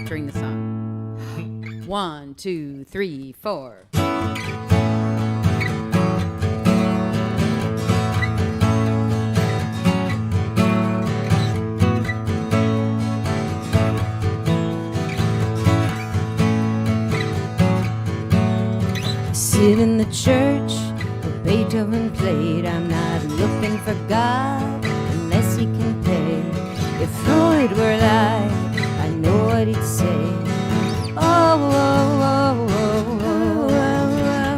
during the song. 1, 2, 3, 4. Sit in the church where Beethoven played. I'm not looking for God unless he can pay. If Freud were alive, I know what he'd say. Oh, oh, oh, oh, oh, oh.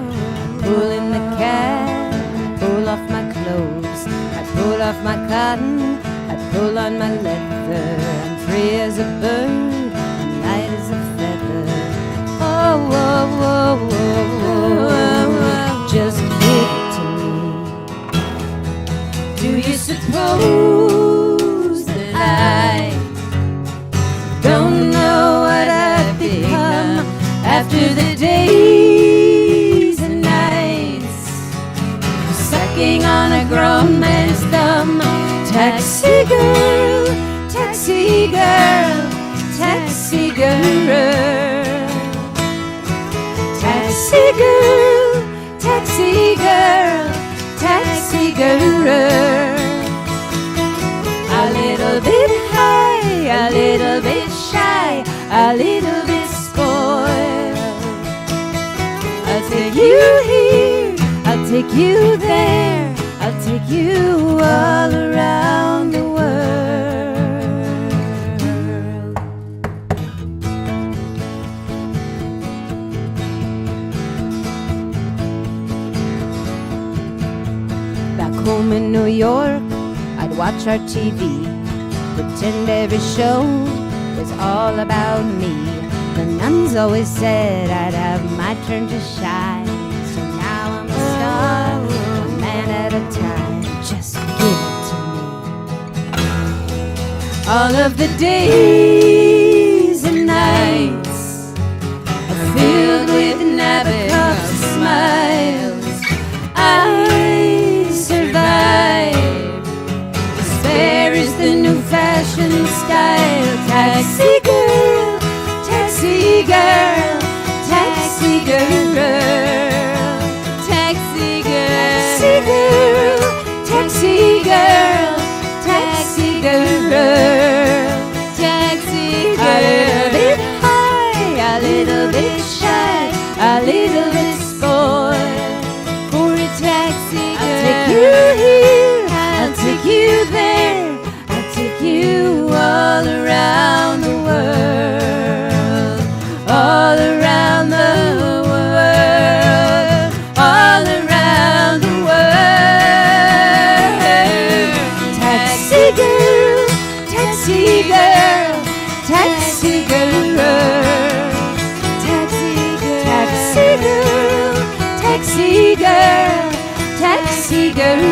Pull in the cab, pull off my clothes. I pull off my cotton, I pull on my leather. I'm free as a bird, and light as a feather. Oh, oh, oh, oh, oh. Just give it to me. Do you suppose that I don't know what I've become after the days and nights sucking on a grown man's thumb? Taxi girl, taxi girl, taxi girl, taxi girl, taxi girl, taxi girl. A little bit high, a little bit shy, a little bit spoiled. I'll take you here, I'll take you there, I'll take you all around the world. Back home in New York, I'd watch our TV, pretend every show was all about me. The nuns always said I'd have my turn to shine, so now I'm a star, a man at a time. Just give it to me. All of the days and nights are filled with Nabokov smiles. I survive. Despair is the new fashion style. Taxi girl, taxi girl, taxi girl, taxi girl, taxi girl, taxi girl, taxi girl. A little bit high, a little bit shy, a little bit spoiled for a taxi girl. I'll take you here, I'll take you there, I'll take you all around the world, all around the world, all around the world. Taxi girl, taxi girl, taxi girl, taxi girl, taxi girl, taxi girl.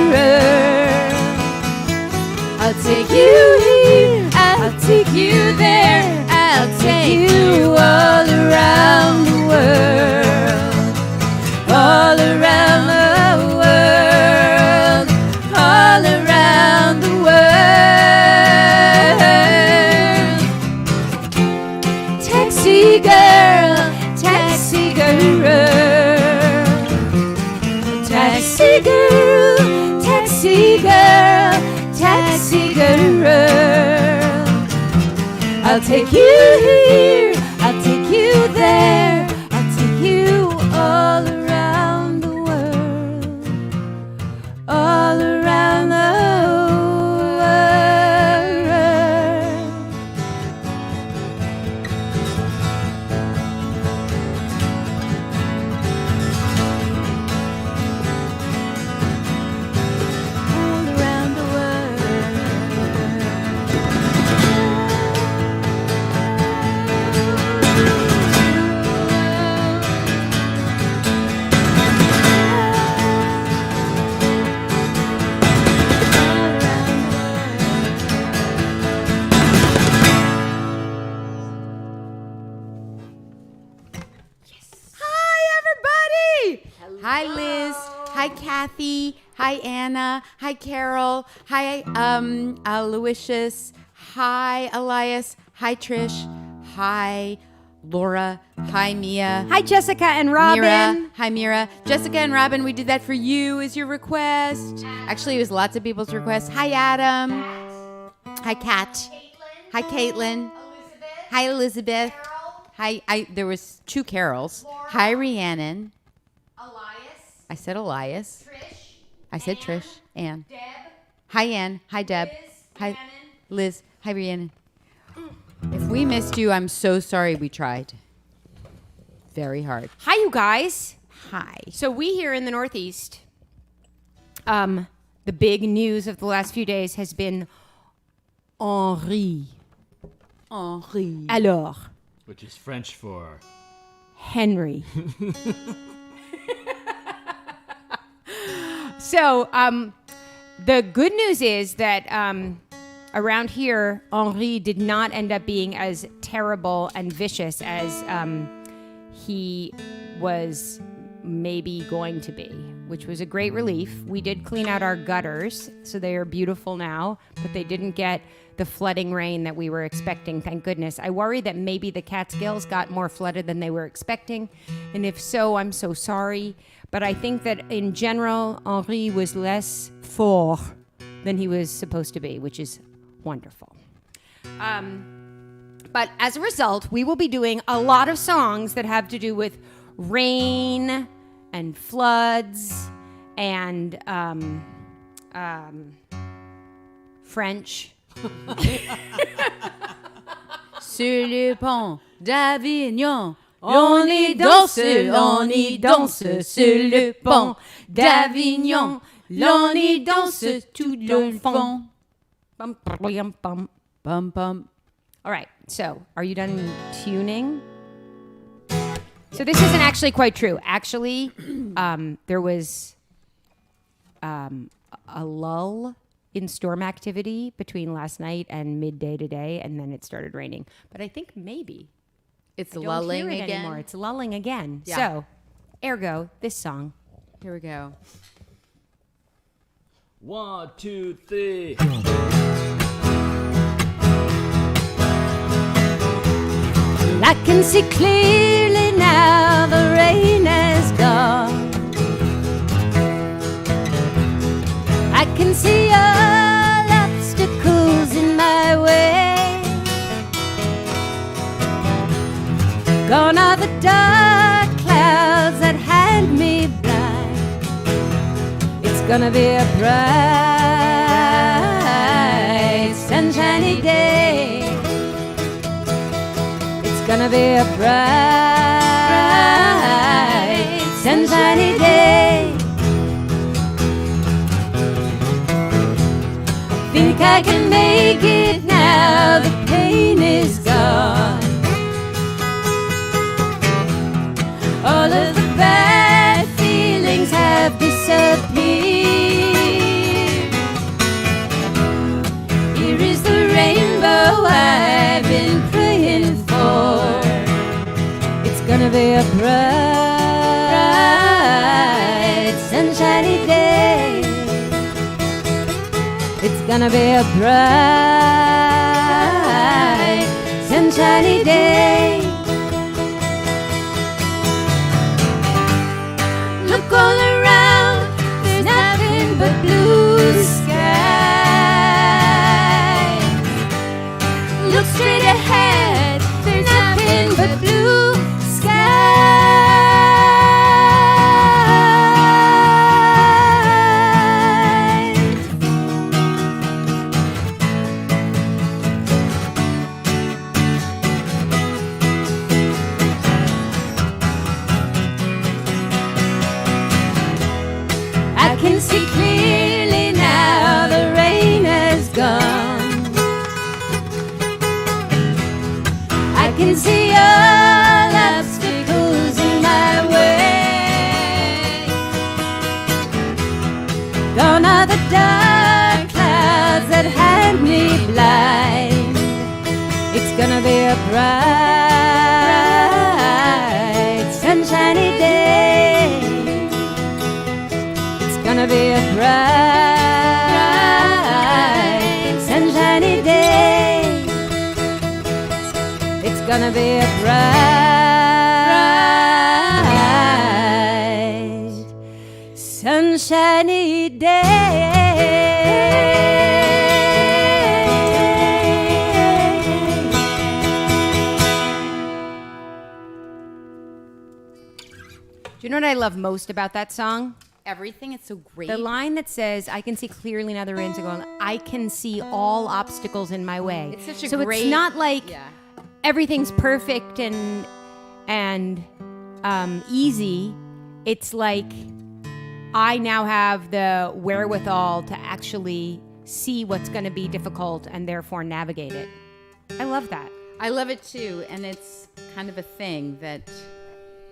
I'll take you here, I'll take you there, I'll take you all around the world, all around the world, all around the world. Taxi girl, taxi girl, taxi girl, taxi girl, taxi girl. I'll take you here, I'll take you there, I'll take you all around the world, all around the Hi, Liz. Hi, Kathy. Hi, Anna. Hi, Carol. Hi, Aloysius. Hi, Elias. Hi, Trish. Hi, Laura. Hi, Mia. Hi, Jessica and Robin. Mira. Hi, Mira. Jessica and Robin, we did that for you as your request. Actually, it was lots of people's requests. Hi, Adam. Hi, Kat. Hi, Caitlin. Hi, Elizabeth. Hi, there was 2 Carols. Hi, Rhiannon. I said Elias. I said Trish. Ann. Hi, Ann. Hi, Deb. Hi, Liz. Hi, Rhiannon. If we missed you, I'm so sorry. We tried very hard. Hi, you guys. Hi. So we here in the Northeast, the big news of the last few days has been Henri. Alors, Which is French for Henry. So, the good news is that around here, Henri did not end up being as terrible and vicious as he was maybe going to be, which was a great relief. We did clean out our gutters, so they are beautiful now, but they didn't get the flooding rain that we were expecting, thank goodness. I worry that maybe the Catskills got more flooded than they were expecting, and if so, I'm so sorry. But I think that in general, Henri was less fort than he was supposed to be, which is wonderful. But as a result, we will be doing a lot of songs that have to do with rain and floods and French. Sur le pont d'Avignon, on y danse sur le pont d'Avignon, l'on y danse tout le fond. Bum, bum, bum. Bum, bum. All right, so are you done tuning? So this isn't actually quite true. Actually, there was a lull in storm activity between last night and midday today, and then it started raining. But I think maybe It's I don't lulling hear it again. anymore. It's lulling again. Yeah. So, ergo, this song. Here we go. 1, 2, 3. I can see clearly now the rain has gone. I can see all obstacles in my way. Gone are the dark clouds that had me blind. It's gonna be a bright, sunshiny day. It's gonna be a bright, sunshiny day. Think I can make it now, the pain is gone. All of the bad feelings have disappeared. Here is the rainbow I've been praying for. It's gonna be a bright, sunshiny day. It's gonna be a bright, sunshiny day. Look all around, there's nothing but blue skies. Look straight ahead, there's nothing but blue skies. I can see clearly now, the rain has gone. I can see all obstacles in my way. Gone are the dark clouds that had me blind. It's gonna be a bright, sunshiny day. It's gonna be a bright, sunshiny day. It's gonna gonna be a bright, sunshiny day. Do you know what I love most about that song? Everything. It's so great. The line that says, I can see clearly now the rains are going, I can see all obstacles in my way. It's such a so great. it's not like Yeah. everything's perfect and easy. It's like I now have the wherewithal to actually see what's going to be difficult and therefore navigate it. I love that. I love it too, and it's kind of a thing that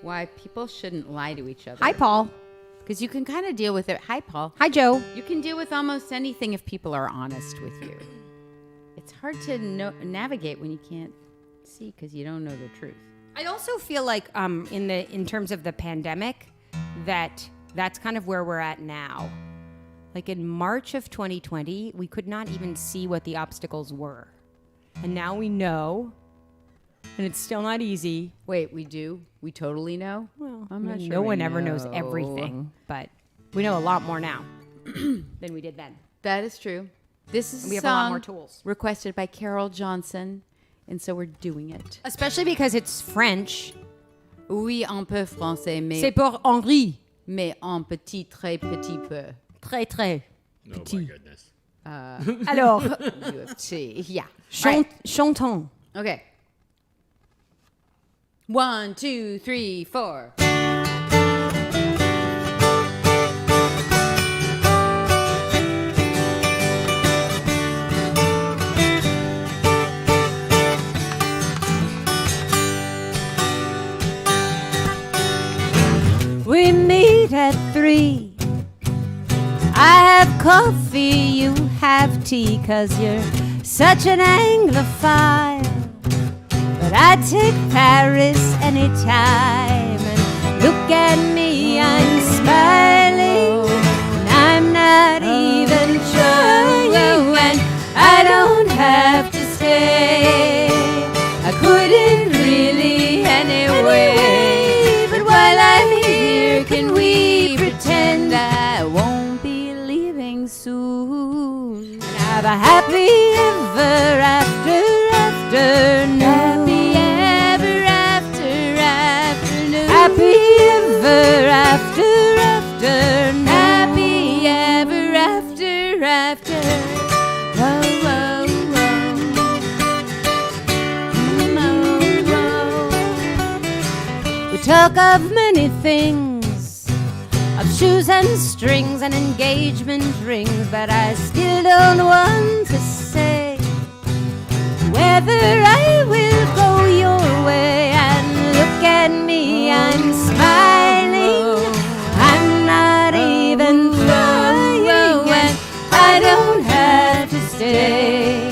why people shouldn't lie to each other. Hi, Paul. Because you can kind of deal with it. Hi, Paul. Hi, Joe. You can deal with almost anything if people are honest with you. It's hard to navigate when you can't see because you don't know the truth. I also feel like in terms of the pandemic, that's kind of where we're at now. Like in March of 2020, we could not even see what the obstacles were. And now we know, and it's still not easy. Wait, we do? We totally know? Well, I'm not sure no we one ever knows know. everything, but we know a lot more now than we did then. That is true. This is We a have a lot song more tools. requested by Carol Johnson, and so we're doing it. Especially because it's French. Oui, un peu français, C'est mais, pour Henri. mais un petit, très petit peu. Très, très. Oh my goodness. Alors, UFC. Yeah. chantons. Okay. 1, 2, 3, 4. We meet at 3. I have coffee, you have tea, 'cause you're such an Anglophile. But I take Paris anytime, and look at me, I'm smiling, and I'm not even trying, and I don't have to stay. I couldn't really anyway, but while I'm here, can we pretend I won't be leaving soon? Have a happy ever after afternoon. Happy ever after afternoon. Happy ever after afternoon. Happy ever after after. Whoa, whoa, whoa. We talk of many things, of shoes and strings and engagement rings, but I still don't want to say whether I will go your way. And look at me, I'm smiling, I'm not even trying, and I don't have to stay.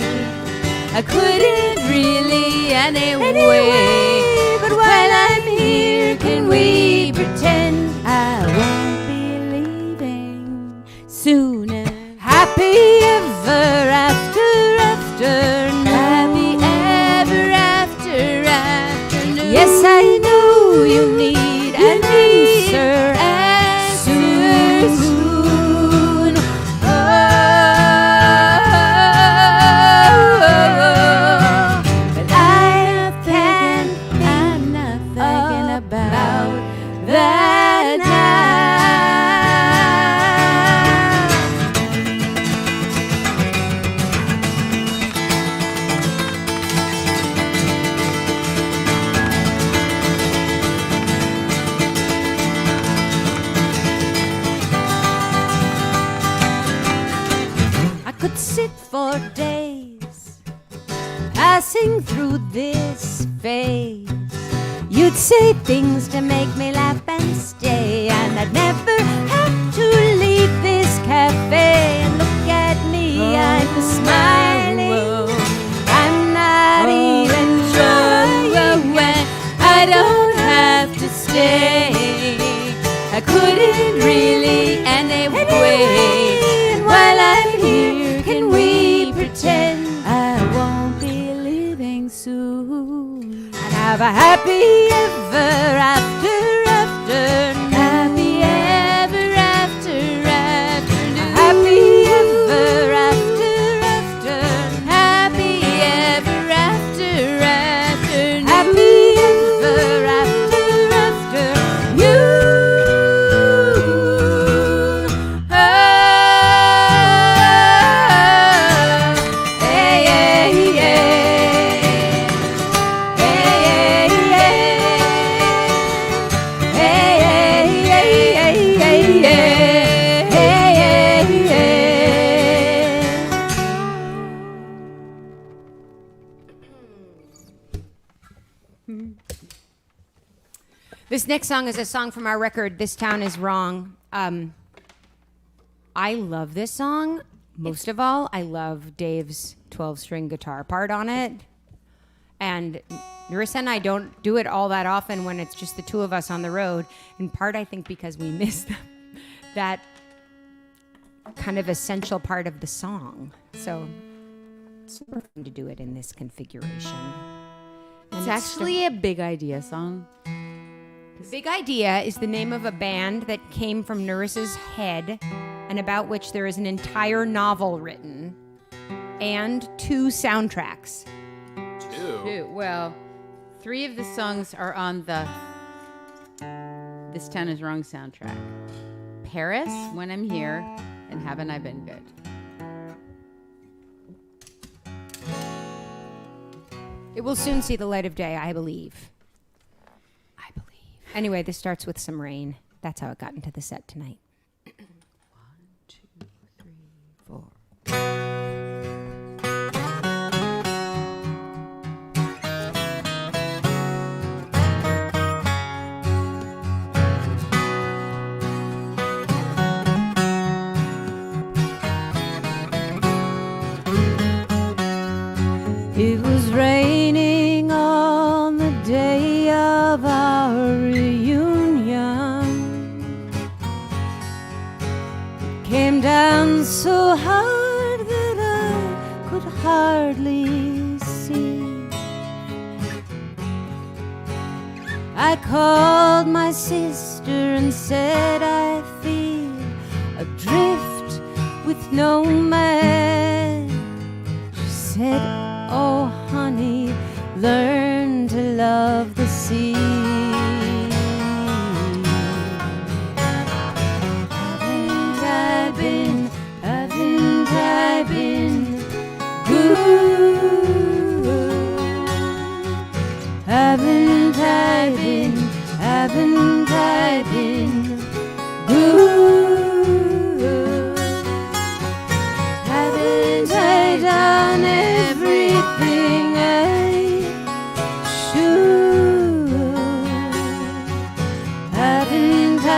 I couldn't really anyway, but while I'm here, can we pretend I won't be leaving sooner? Happy ever after afternoon. Happy ever after afternoon. Yes, I know you need an answer soon. Oh, but I'm not thinking about that now. I could sit for days passing through this phase. You'd say things to make me laugh and stay, and I'd never have to leave this cafe. And look at me, I'm smiling, I'm not even trying, I don't have to stay. I couldn't really anyway. And while I'm here, can we pretend I won't be leaving soon? And have a happy ever after, after. Happy ever after, after. Happy ever after, after. Happy ever after, after. Happy ever after, after you. Oh, hey, hey, hey. Hey, hey, hey. Hey, hey, hey, hey, hey. Hey, hey, hey. This next song is a song from our record, This Town Is Wrong. I love this song. Most of all, I love Dave's 12-string guitar part on it. And Narissa and I don't do it all that often when it's just the two of us on the road. In part, I think because we miss that kind of essential part of the song. So it's super fun to do it in this configuration. It's actually a Big Idea song. Big Idea is the name of a band that came from Narissa's head and about which there is an entire novel written and 2 soundtracks. Well, 3 of the songs are on the This Town Is Wrong soundtrack. Paris, When I'm Here, and Haven't I Been Good? It will soon see the light of day, I believe. Anyway, this starts with some rain. That's how it got into the set tonight. 1, 2, 3, 4. It was raining on the day of our reunion. It came down so hard that I could hardly see. I called my sister and said I feel adrift with no man. She said, oh, honey, learn to love the sea. Haven't I been good? Haven't I been good? Haven't I done everything I should? Haven't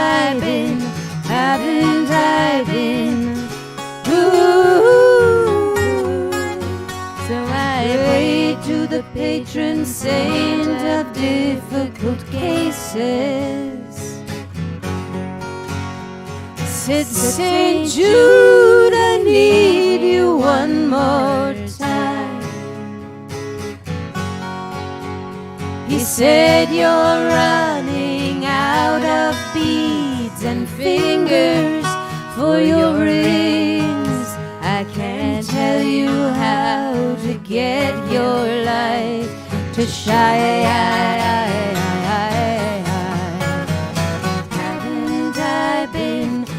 I been good? So I prayed to the patron saint of difficult cases. Said, St. Jude, I need you one more time. He said, you're running out of beads and fingers for your rings. I can't tell you how to get your life to shine. Haven't I been good?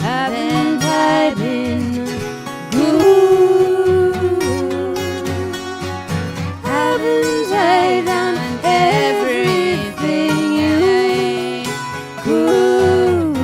Haven't I been good? Haven't I done everything you could?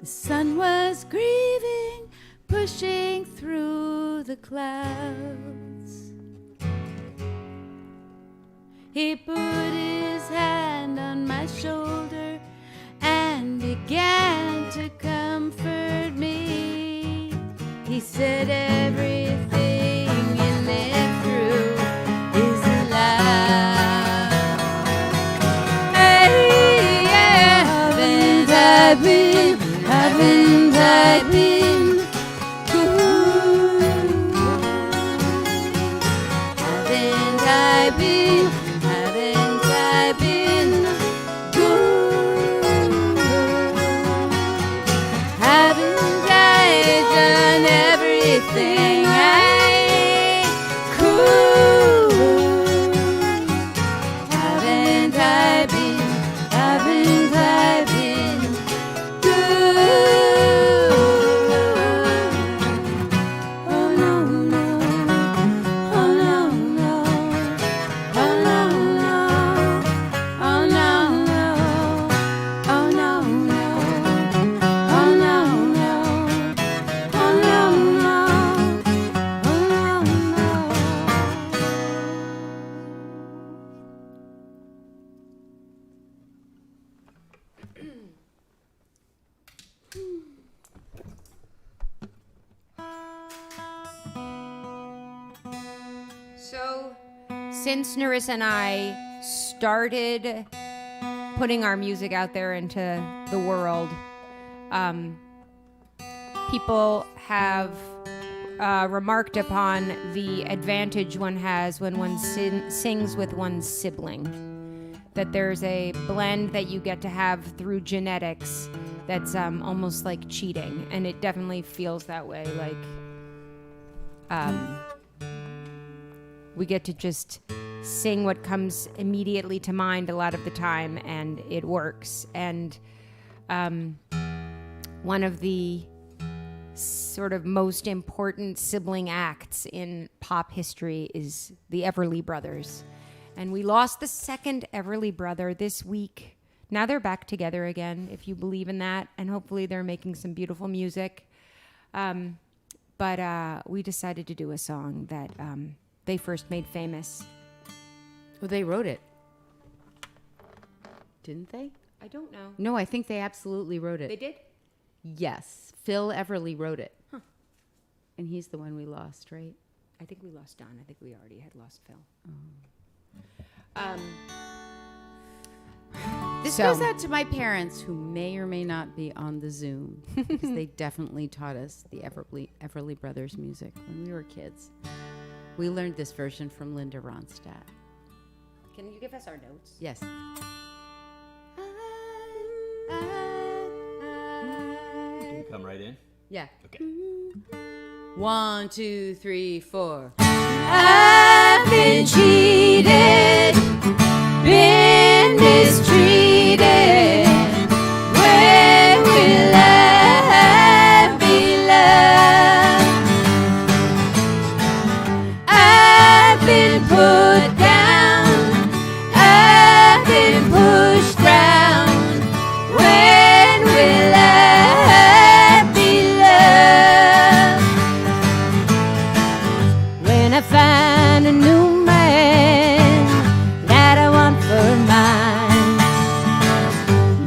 The sun was grieving, pushing through the clouds. He put his hand on my shoulder and began to comfort me. He said everything you live through is love. Hey, yeah. Haven't I been good? Haven't I been good? Haven't I done everything I could? Haven't I been good? Oh no, no, oh no, no, oh no, no, oh no, no, oh no, no, oh no, no, oh no, no, oh no, So, since Nerissa and I started putting our music out there into the world, people have remarked upon the advantage one has when one sings with one's sibling. That there's a blend that you get to have through genetics that's almost like cheating, and it definitely feels that way. Like, we get to just sing what comes immediately to mind a lot of the time, and it works. And one of the sort of most important sibling acts in pop history is the Everly Brothers. And we lost the second Everly brother this week. Now they're back together again, if you believe in that, and hopefully they're making some beautiful music. But we decided to do a song that they first made famous. Well, they wrote it. Didn't they? I don't know. No, I think they absolutely wrote it. They did? Yes. Phil Everly wrote it. Huh. And he's the one we lost, right? I think we lost Don. I think we already had lost Phil. This So- goes out to my parents who may or may not be on the Zoom because they definitely taught us the Everly Brothers music when we were kids. We learned this version from Linda Ronstadt. Can you give us our notes? Yes. Can you come right in? Yeah. Okay. 1, 2, 3, 4. I've been cheated, been mistreated. When will I be loved? I've been put down, I've been pushed round. When will I be loved? When I find a new man that I want for mine,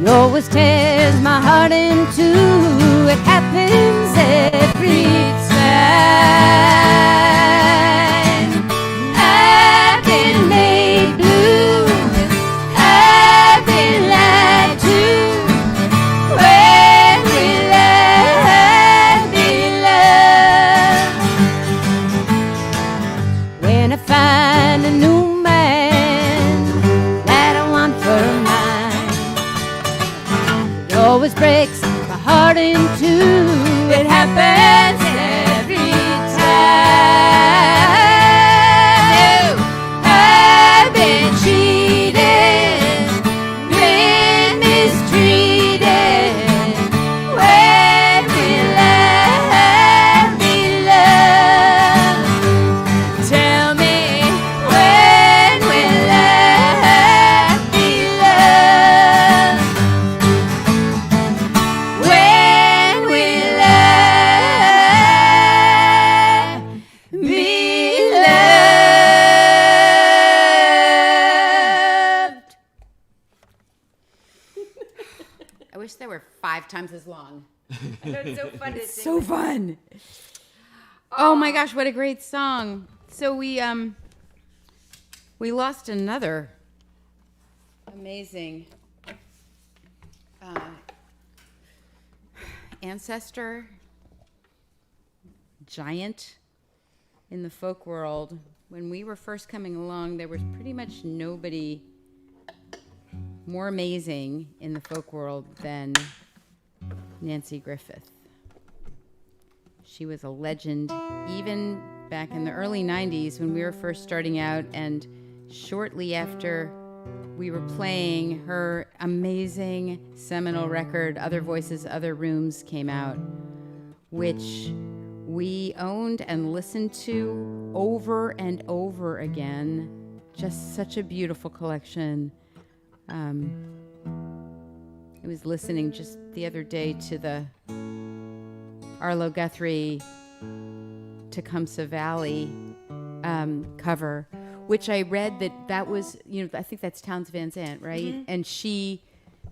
he always tears my heart in two. It happens every time. I've been made blue, I've been lied to. When will I be loved? When I find a new man that I want for mine, it always breaks my heart in two. It happens every time. I've been cheated, been mistreated. When will I be loved? Tell me, when will I be loved? When 5 times as long. It's so fun to sing. So fun. Oh my gosh, what a great song. So we lost another amazing ancestor, giant in the folk world. When we were first coming along, there was pretty much nobody more amazing in the folk world than Nancy Griffith. She was a legend even back in the early 90s when we were first starting out, and shortly after we were playing, her amazing seminal record, Other Voices, Other Rooms, came out, which we owned and listened to over and over again. Just such a beautiful collection. I was listening just the other day to the Arlo Guthrie Tecumseh Valley cover, which I read that was, I think that's Townes Van Zandt, right? Mm-hmm. And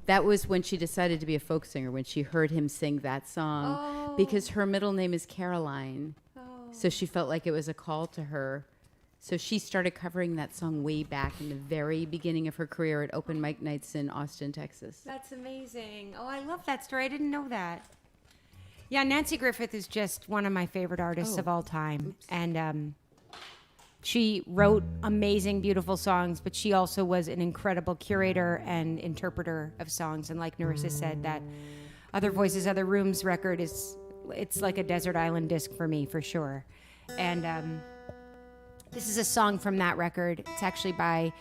that was when she decided to be a folk singer, when she heard him sing that song, because her middle name is Caroline. So she felt like it was a call to her. So she started covering that song way back in the very beginning of her career at open mic nights in Austin, Texas. That's amazing. Oh, I love that story. I didn't know that. Yeah, Nancy Griffith is just one of my favorite artists of all time. Oops. And she wrote amazing, beautiful songs, but she also was an incredible curator and interpreter of songs. And like Narissa said, that Other Voices, Other Rooms record it's like a desert island disc for me, for sure. And this is a song from that record. It's actually by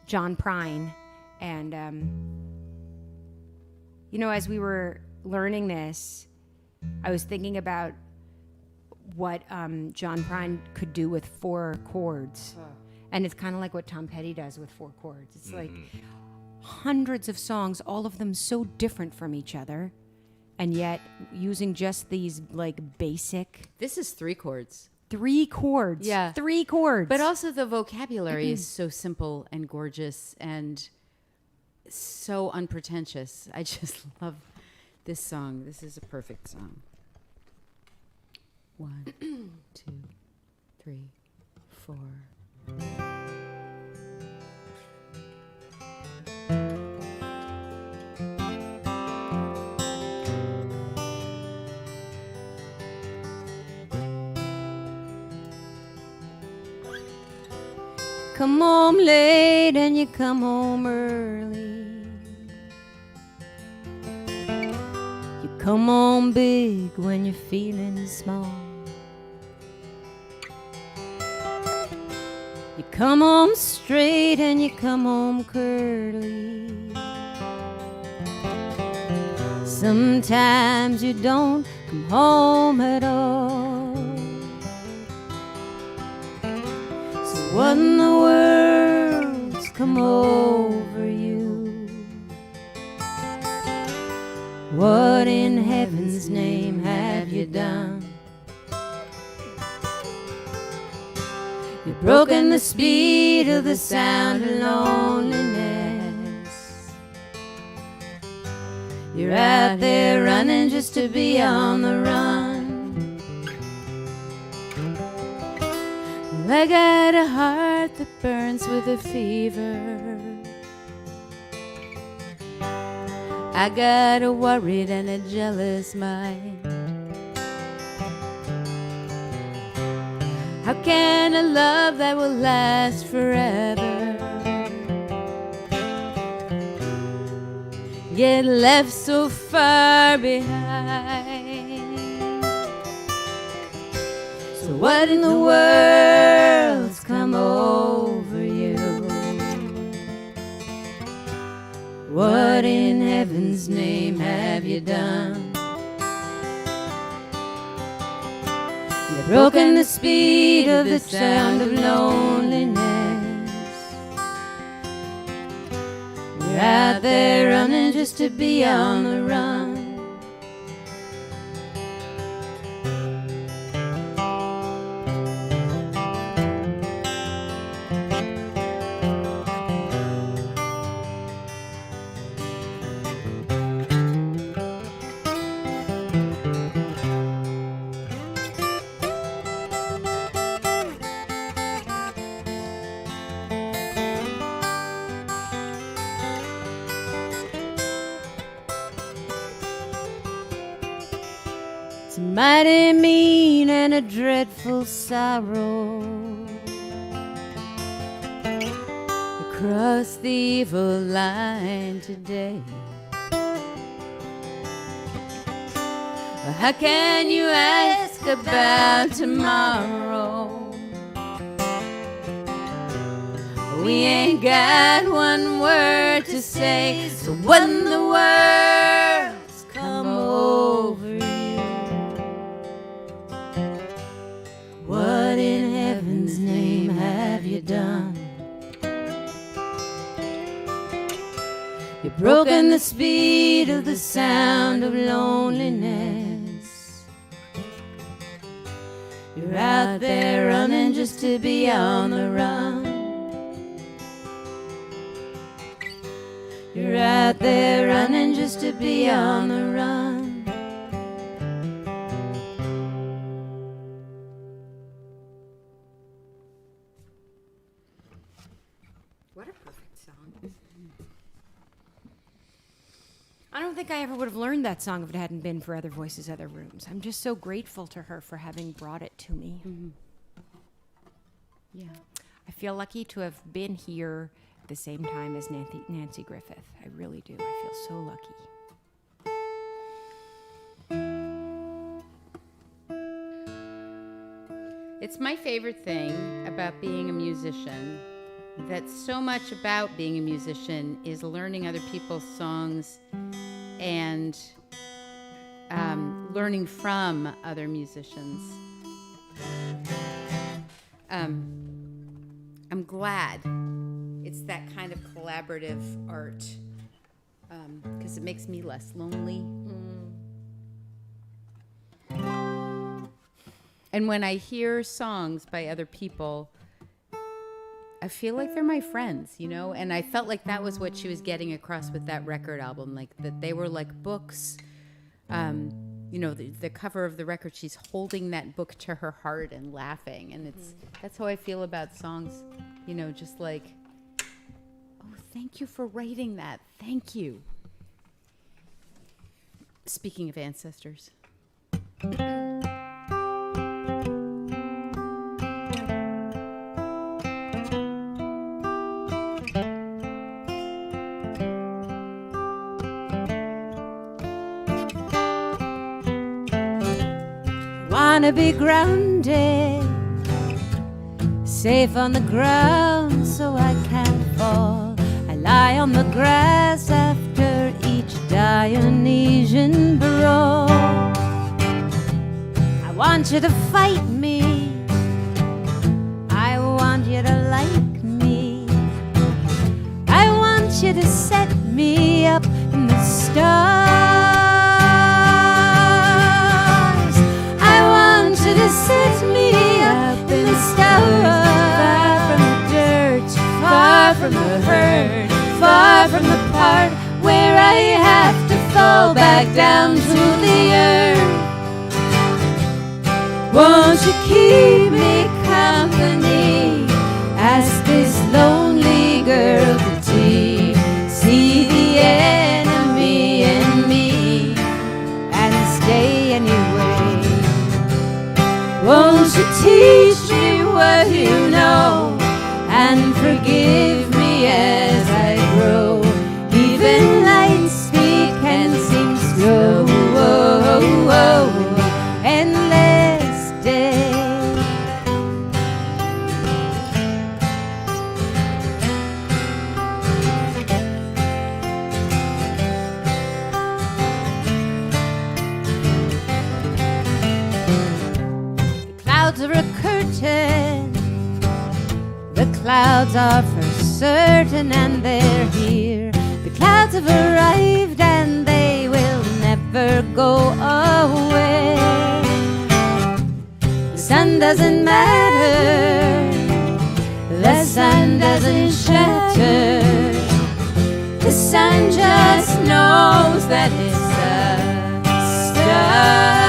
John Prine. And, as we were learning this, I was thinking about what John Prine could do with 4 chords. And it's kind of like what Tom Petty does with 4 chords. It's like hundreds of songs, all of them so different from each other, and yet using just these like basic... This is 3 chords. 3 chords. Yeah. 3 chords. But also the vocabulary is so simple and gorgeous and so unpretentious. I just love this song. This is a perfect song. 1, 2, 3, 4. Come home late and you come home early. You come home big when you're feeling small. You come home straight and you come home curly. Sometimes you don't come home at all. What in the world's come over you? What in heaven's name have you done? You've broken the speed of the sound of loneliness. You're out there running just to be on the run. I got a heart that burns with a fever. I got a worried and a jealous mind. How can a love that will last forever get left so far behind? So what in the world's come over you? What in heaven's name have you done? You've broken the speed of the sound of loneliness. You're out there running just to be on the run. mighty mean and a dreadful sorrow. Across the evil line today. How can you ask about tomorrow? We ain't got one word to say, so when the world's come over you, What in heaven's name have you done? You've broken the speed of the sound of loneliness. You're out there running just to be on the run. You're out there running just to be on the run. What a perfect song. I don't think I ever would have learned that song if it hadn't been for Other Voices, Other Rooms. I'm just so grateful to her for having brought it to me. yeah. I feel lucky to have been here at the same time as Nancy Griffith. I really do. I feel so lucky. It's my favorite thing about being a musician, that so much about being a musician is learning other people's songs and learning from other musicians. I'm glad it's that kind of collaborative art because it makes me less lonely. And when I hear songs by other people, I feel like they're my friends, you know? And I felt like that was what she was getting across with that record album, like that they were like books. You know, the cover of the record, she's holding that book to her heart and laughing. And that's how I feel about songs, you know, just like, oh, thank you for writing that. Thank you. Speaking of ancestors. Wanna be grounded, safe on the ground so I can't fall. I lie on the grass after each Dionysian brawl. I want you to fight me, I want you to like me, I want you to set me up in the stars. To set me up in the stars, far from the dirt, far from the hurt, far from the part where I have to fall back down to the earth. Won't you keep me company? Ask this lonely girl to tea. See the enemy in me and stay anyway. Won't you teach me what you know and forgive me as I grow? Even light speed can seem slow in the endless day. Clouds are a curtain, the clouds are for certain and they're here. The clouds have arrived and they will never go away. The sun doesn't matter, the sun doesn't shatter. The sun just knows that it's a star.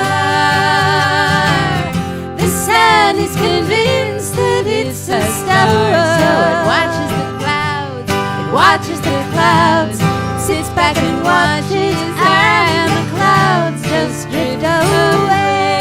The sun is convinced that it's a star. So it watches the clouds, it watches the clouds, sits back and watches, and the clouds just drift away.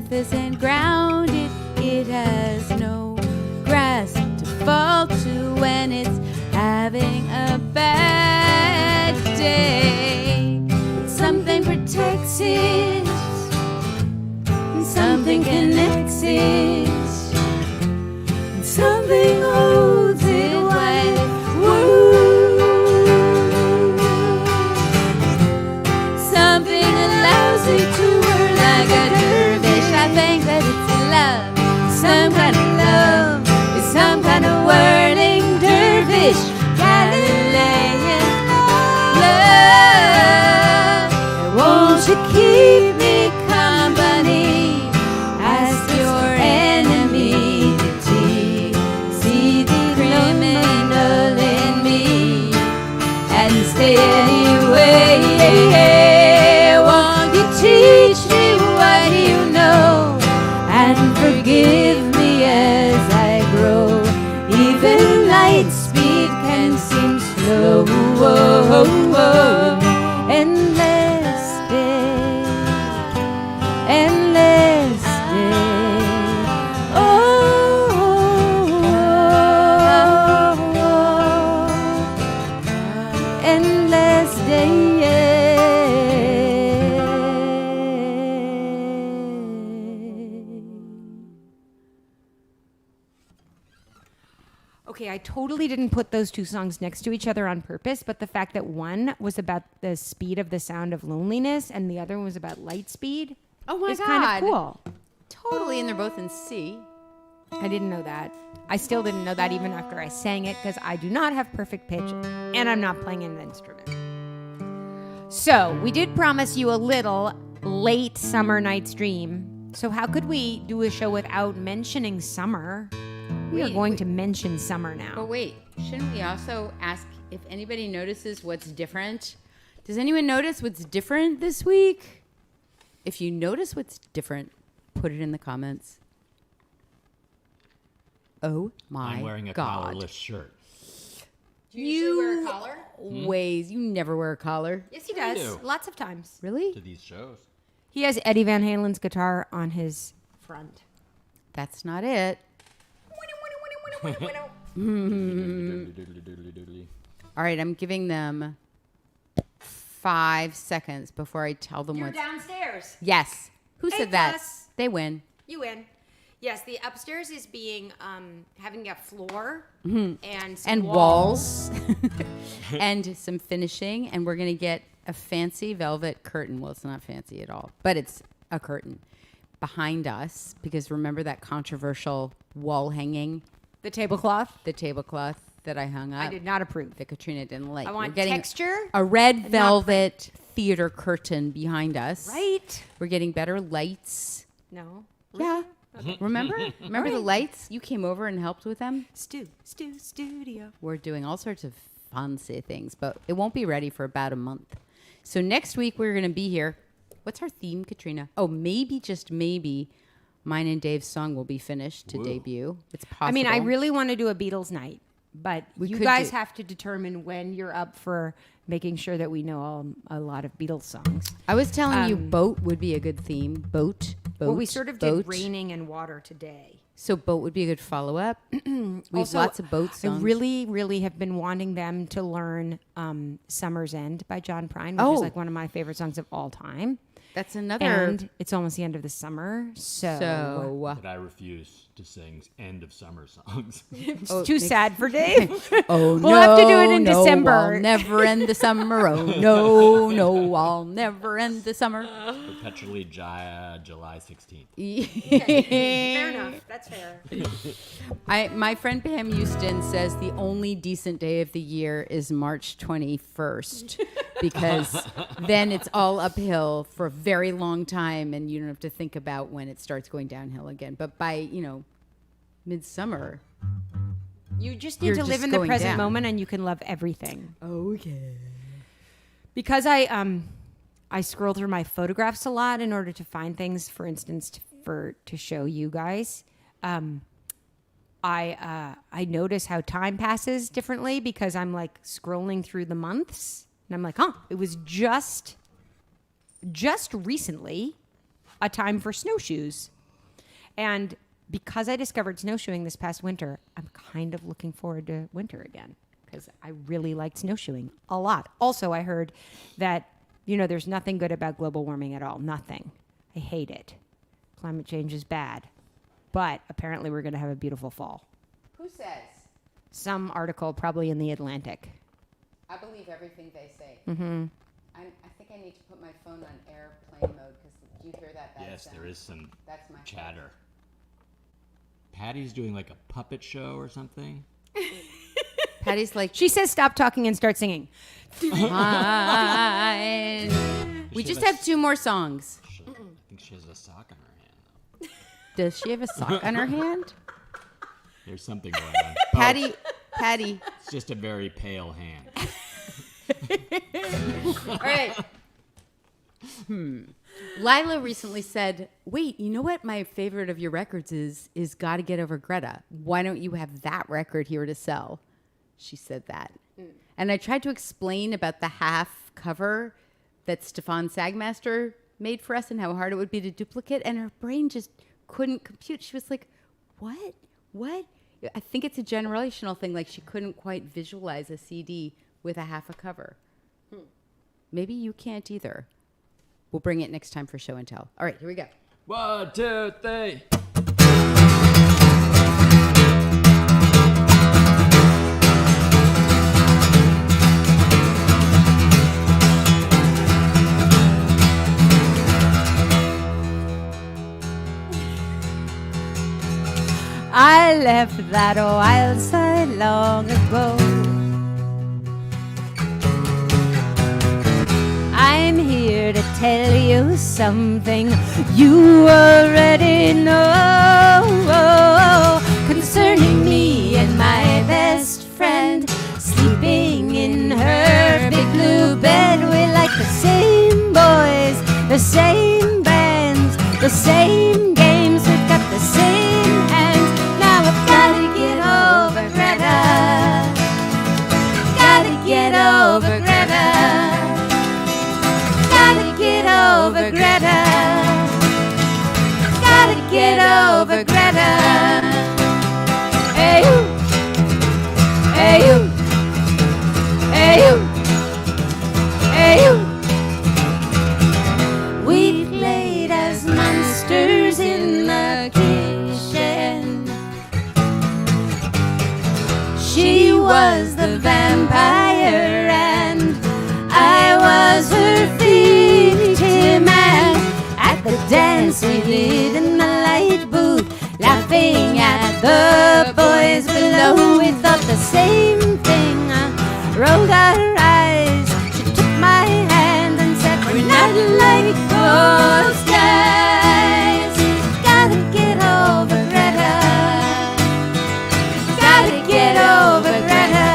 life isn't grounded. It has no grass to fall to when it's having a bad day. Something protects it, something connects it, something holds it while something allows it to whir like a dervish. I think that it's love, some kind of love, it's some kind of whirling dervish, Galilean love. Won't you keep me company? Ask your enemy to tea. See the criminal in me and stay anyway. Won't you teach me what you know and forgive me as I grow? Even light speed can seem slow. Endless day, endless day. Endless day. Okay, I totally didn't put those two songs next to each other on purpose, but the fact that one was about the speed of the sound of loneliness and the other one was about light speed Oh my is God. kind of cool. Totally, and they're both in C. I didn't know that. I still didn't know that even after I sang it because I do not have perfect pitch and I'm not playing an instrument. So we did promise you a little late summer night's dream. So how could we do a show without mentioning summer? We are Wait, going wait. to mention summer now. But wait, shouldn't we also ask if anybody notices what's different? Does anyone notice what's different this week? If you notice what's different, put it in the comments. Oh my I'm wearing a God. collarless shirt. Do you wear a collar? Ways. You never wear a collar. Yes, he I does. do. Lots of times. Really? To these shows. He has Eddie Van Halen's guitar on his front. That's not it. All right, I'm giving them 5 seconds before I tell them what's... downstairs. Yes. Who Hey, said that? Gus. They win. You win. Yes, the upstairs is being having a floor and some And walls. And some finishing. And we're going to get a fancy velvet curtain. Well, it's not fancy at all, but it's a curtain behind us. Because remember that controversial wall hanging, The tablecloth. the tablecloth that I hung up? I did not approve. That Katrina didn't like. I want We're getting texture. a red and not velvet theater curtain behind us. Right? We're getting better lights. No. Yeah. Remember? Remember the lights? You came over and helped with them? Studio. We're doing all sorts of fancy things, but it won't be ready for about a month. So next week we're going to be here. What's our theme, Katrina? Oh, maybe, just maybe, mine and Dave's song will be finished to Whoa. debut. It's possible. I mean, I really want to do a Beatles night, but We you could guys do- have to determine when you're up for making sure that we know a lot of Beatles songs. I was telling you um, boat would be a good theme. Boat. Well, we sort of boat. did raining and water today. So boat would be a good follow-up. We have Also, lots of boat I songs. really, really have been wanting them to learn Summer's End by John Prine, which Oh. is like one of my favorite songs of all time. That's another. And it's almost the end of the summer, so, But I refuse to sing end of summer songs. it's Oh, too makes- sad for Dave. Oh We'll have to do it in no, December. I'll never end the summer. Oh no, no, I'll never end the summer. Perpetually July 16th. Fair enough. That's fair. My friend Pam Houston says the only decent day of the year is March 21st because then it's all uphill for a very long time and you don't have to think about when it starts going downhill again. But by, midsummer. You just need You're to live just in the going present down. moment, and you can love everything. Okay. Because I scroll through my photographs a lot in order to find things. For instance, to show you guys. I notice how time passes differently because I'm like scrolling through the months, and I'm like, it was just recently a time for snowshoes. And because I discovered snowshoeing this past winter, I'm kind of looking forward to winter again because I really liked snowshoeing a lot. Also, I heard that, there's nothing good about global warming at all. Nothing. I hate it. Climate change is bad. But apparently we're going to have a beautiful fall. Who says? Some article probably in the Atlantic. I believe everything they say. Mm-hmm. I think I need to put my phone on airplane mode because do you hear that bad Yes, sound? there is some That's my chatter. Patty's doing like a puppet show or something. Patty's like, She says stop talking and start singing. fine. We just have 2 more songs. I think she has a sock on her hand, though. Does she have a sock on her hand? There's something going on. Patty. It's just a very pale hand. All right. Lila recently said, wait, you know what my favorite of your records is Gotta Get Over Greta. Why don't you have that record here to sell? She said that. And I tried to explain about the half cover that Stefan Sagmaster made for us and how hard it would be to duplicate. And her brain just couldn't compute. She was like, what? I think it's a generational thing. Like she couldn't quite visualize a CD with a half a cover. Maybe you can't either. We'll bring it next time for show and tell. All right, here we go. 1, 2, 3. I left that wild side long ago. I'm here to tell you something you already know concerning me and my best friend sleeping in her big blue bed. We like the same boys, the same bands, the same games. We've got the same hands. Now I've gotta get over Greta. Gotta get over Greta. Gotta get over Greta. Gotta get over Greta. Hey you. Hey you. Hey you. Hey you. We played as monsters in the kitchen. She was the vampire and I was her victim. And at the dance we did in the light booth, laughing at the boys below, we thought the same thing. Rolled our eyes. She took my hand and said, we're not like those guys. Gotta get over Greta. Gotta get over Greta.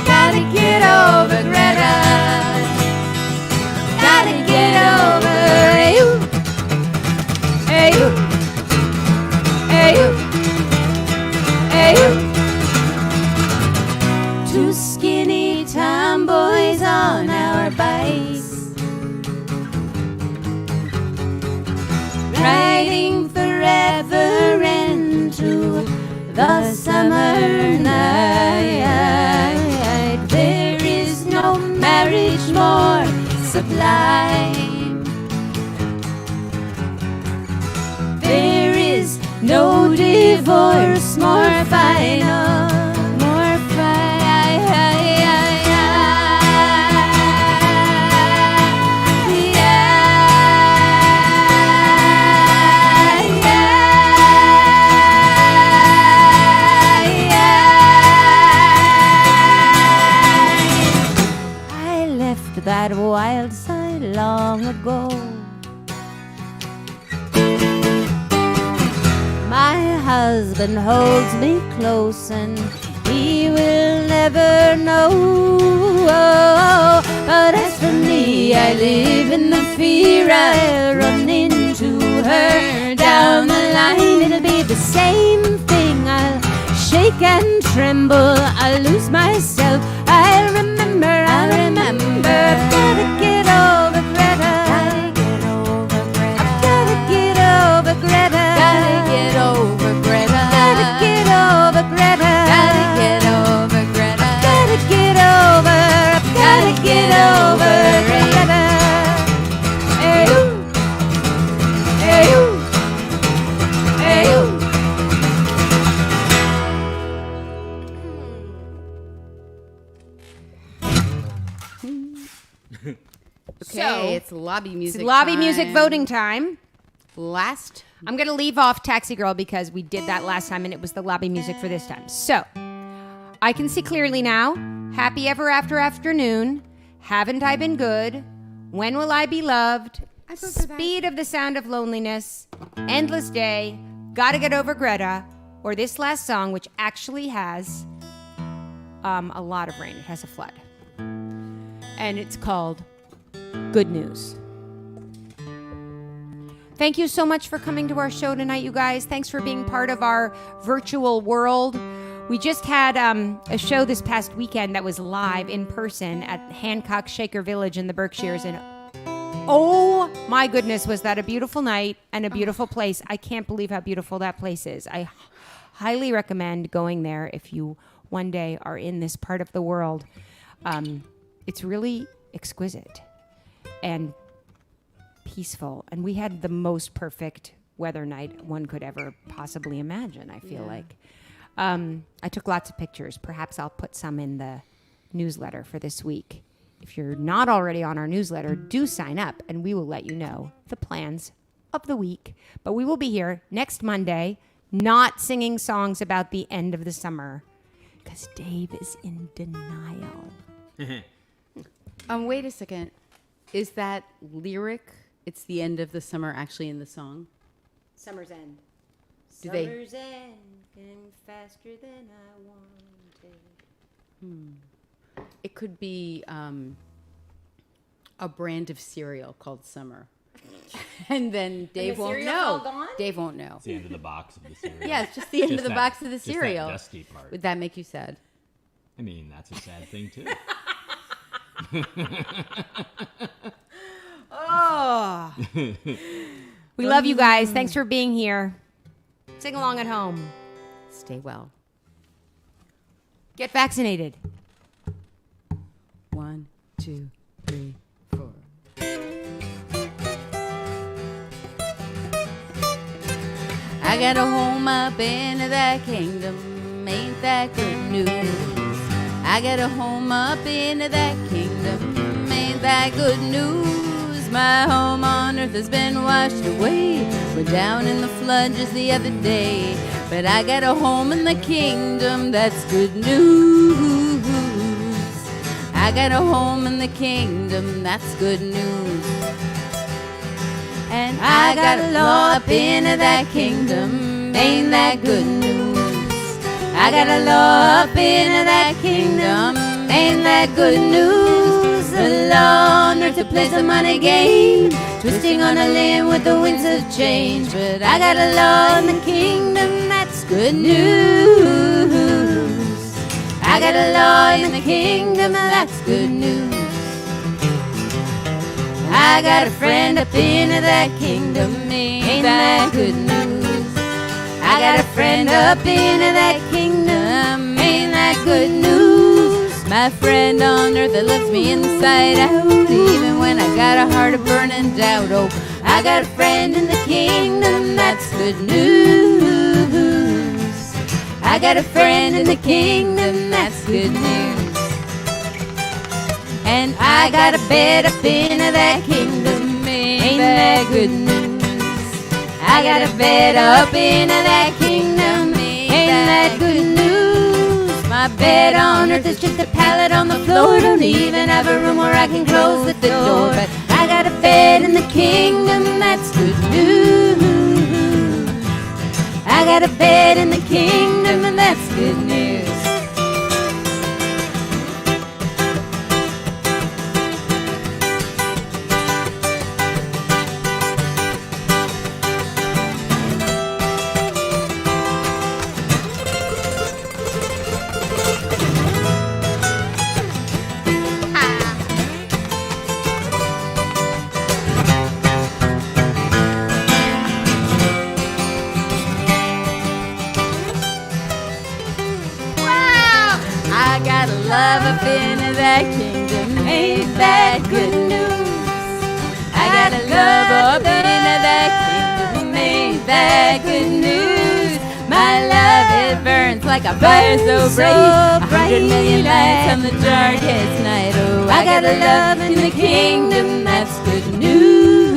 Gotta get over Greta. Gotta get over you. Hey you. Hey you. Hey you. Two skinny tomboys on our bikes, riding forever into the summer night. There is no marriage more sublime. There is no divorce more final. More that wild side long ago. My husband holds me close and he will never know. But as for me, I live in the fear I'll run into her down the line. It'll be the same thing. I'll shake and tremble. I'll lose myself. I'll remember. I've gotta get over Greta. I've gotta get over Okay, it's lobby music. It's lobby time. music voting time. Last. I'm going to leave off Taxi Girl because we did that last time and it was the lobby music for this time. So, I Can See Clearly Now, Happy Ever After Afternoon, Haven't I Been Good, When Will I Be Loved, I vote for that. Speed of the Sound of Loneliness, Endless Day, Gotta Get Over Greta, or this last song, which actually has a lot of rain. It has a flood. And it's called Good News. Thank you so much for coming to our show tonight, you guys. Thanks for being part of our virtual world. We just had a show this past weekend that was live in person at Hancock Shaker Village in the Berkshires. And oh my goodness, was that a beautiful night and a beautiful place. I can't believe how beautiful that place is. I highly recommend going there if you one day are in this part of the world. It's really exquisite and peaceful, and we had the most perfect weather night one could ever possibly imagine. I feel like I took lots of pictures. Perhaps I'll put some in the newsletter for this week. If you're not already on our newsletter, do sign up and we will let you know the plans of the week. But we will be here next Monday, not singing songs about the end of the summer because Dave is in denial. Wait a second. Is that lyric? It's the end of the summer actually in the song? Summer's end. Do they- Summer's end came faster than I wanted. It could be a brand of cereal called Summer. And then Dave won't cereal's know. all gone? Dave won't know. It's the end of the box of the cereal. Yeah, it's just the end of the that- box of the just that cereal. dusty part. Would that make you sad? I mean, that's a sad thing too. Oh. We love you guys. Thanks for being here. Sing along at home. Stay well. Get vaccinated. 1, 2, 3, 4. I got a home up in that kingdom, ain't that good news? I got a home up in that kingdom, ain't that good news? My home on earth has been washed away, went down in the flood just the other day. But I got a home in the kingdom, that's good news. I got a home in the kingdom, that's good news. And I got a law up in that kingdom, ain't that good news? I got a law up in that kingdom, ain't that good news? The law on earth to play the money game, twisting on a limb with the winds of change. But I got a law in the kingdom, that's good news. I got a law in the kingdom, that's good news. I got a friend up in that kingdom, ain't that good news? I got a friend up in that kingdom, ain't that good news? My friend on earth that loves me inside out, even when I got a heart of burning doubt. Oh, I got a friend in the kingdom, that's good news. I got a friend in the kingdom, that's good news. And I got a bed up in that kingdom, ain't that good news? I got a bed up in that kingdom, ain't that good news? My bed on earth is just a pallet on the floor, don't even have a room where I can close the door. But I got a bed in the kingdom, that's good news. I got a bed in the kingdom, and that's good news. I got a love up in that kingdom, ain't that good news? I got a love up in that kingdom, ain't that good news? My love, it burns like a fire so bright. 100 million lights on the darkest night. Oh, I got a love in the kingdom, that's good news.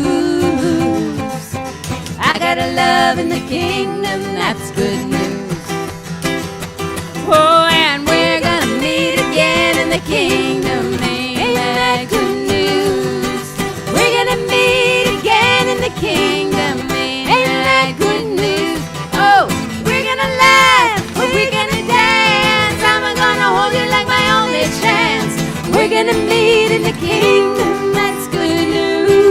I got a love in the kingdom, that's good news. Oh, and we're gonna meet again in the kingdom. Ain't that good news? We're gonna meet again in the kingdom. Ain't that good news? Oh, we're gonna laugh, we're gonna dance. I'm gonna hold you like my only chance. We're gonna meet in the kingdom, that's good news.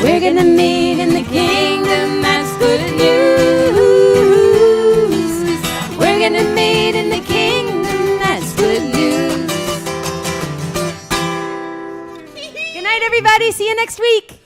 We're gonna meet in the kingdom, that's good news. We're gonna meet in the kingdom, that's good news. Good night, everybody. See you next week.